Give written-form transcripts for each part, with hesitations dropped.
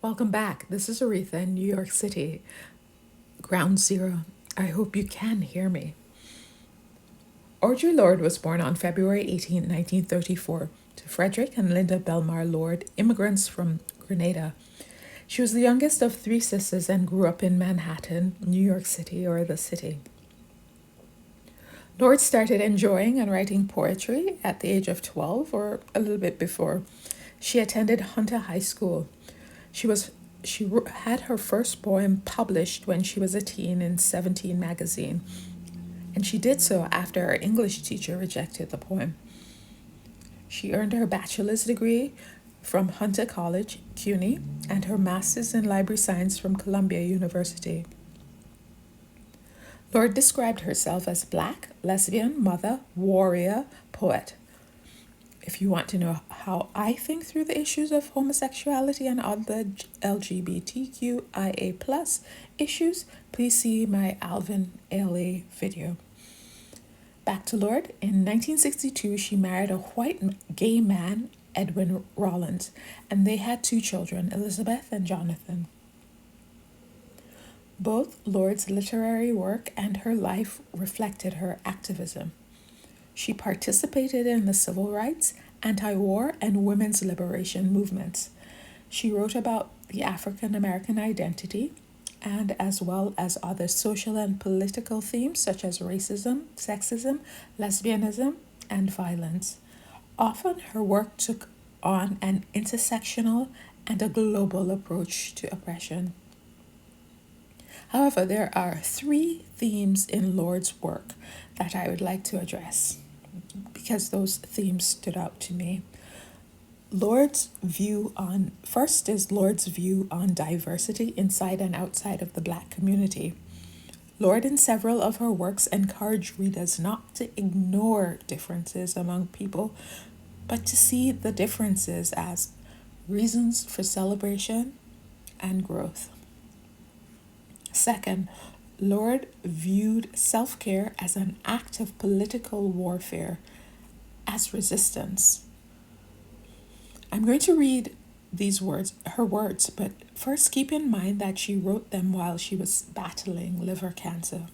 Welcome back. This is Aretha in New York City, Ground Zero. I hope you can hear me. Audre Lorde was born on February 18, 1934, to Frederick and Linda Belmar Lorde, immigrants from Grenada. She was the youngest of three sisters and grew up in Manhattan, New York City, or the city. Lorde started enjoying and writing poetry at the age of 12 or a little bit before. She attended Hunter High School. She had her first poem published when she was a teen in 17 magazine, and she did so after her English teacher rejected the poem. She earned her bachelor's degree from Hunter College, CUNY, and her master's in library science from Columbia University. Lorde described herself as Black, lesbian, mother, warrior, poet. If you want to know how I think through the issues of homosexuality and other LGBTQIA+ issues, please see my Alvin Ailey video. Back to Lorde. In 1962, she married a white gay man, Edwin Rollins, and they had two children, Elizabeth and Jonathan. Both Lorde's literary work and her life reflected her activism. She participated in the civil rights, anti-war, and women's liberation movements. She wrote about the African American identity, and as well as other social and political themes such as racism, sexism, lesbianism, and violence. Often her work took on an intersectional and a global approach to oppression. However, there are three themes in Lorde's work that I would like to address because those themes stood out to me. First is Lorde's view on diversity inside and outside of the Black community. Lorde, in several of her works, encouraged readers not to ignore differences among people, but to see the differences as reasons for celebration and growth. Second, Lorde viewed self-care as an act of political warfare, as resistance. I'm going to read her words, but first keep in mind that she wrote them while she was battling liver cancer.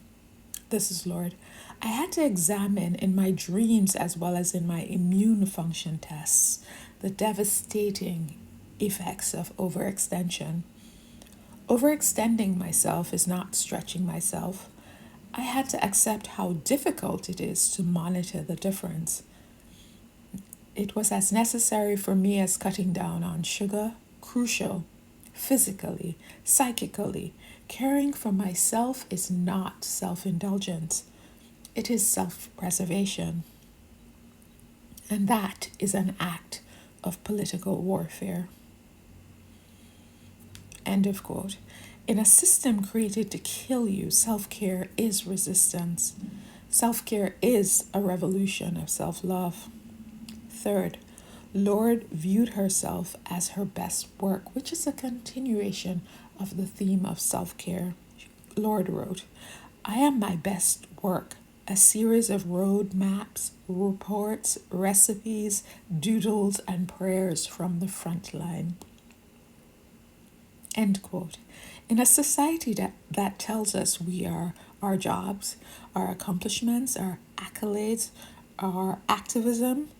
This is Lorde. I had to examine in my dreams as well as in my immune function tests the devastating effects of overextension. Overextending myself is not stretching myself. I had to accept how difficult it is to monitor the difference. It was as necessary for me as cutting down on sugar, crucial, physically, psychically. Caring for myself is not self-indulgence. It is self-preservation. And that is an act of political warfare. End of quote. In a system created to kill you, self-care is resistance. Self-care is a revolution of self-love. Third, Lorde viewed herself as her best work, which is a continuation of the theme of self-care. Lorde wrote, "I am my best work, a series of road maps, reports, recipes, doodles, and prayers from the front line." End quote. In a society that tells us we are our jobs, our accomplishments, our accolades, our activism,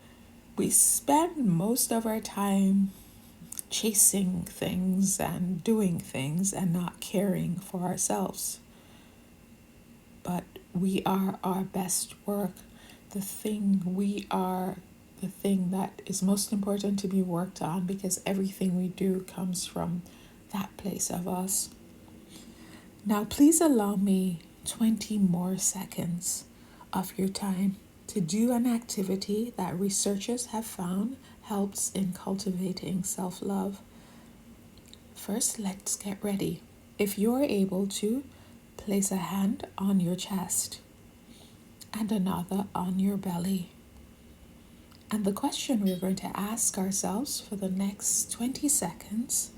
we spend most of our time chasing things and doing things and not caring for ourselves. But we are our best work. The thing that is most important to be worked on, because everything we do comes from that place of us. Now, please allow me 20 more seconds of your time to do an activity that researchers have found helps in cultivating self-love. First, let's get ready. If you're able to, place a hand on your chest and another on your belly. And the question we're going to ask ourselves for the next 20 seconds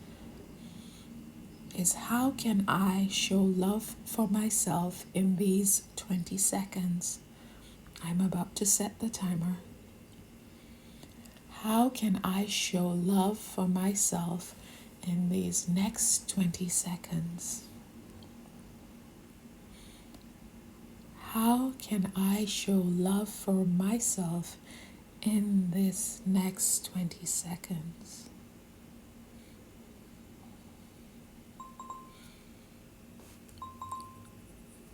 is, how can I show love for myself in these 20 seconds? I'm about to set the timer. How can I show love for myself in these next 20 seconds. How can I show love for myself in this next 20 seconds?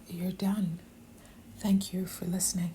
You're done. Thank you for listening.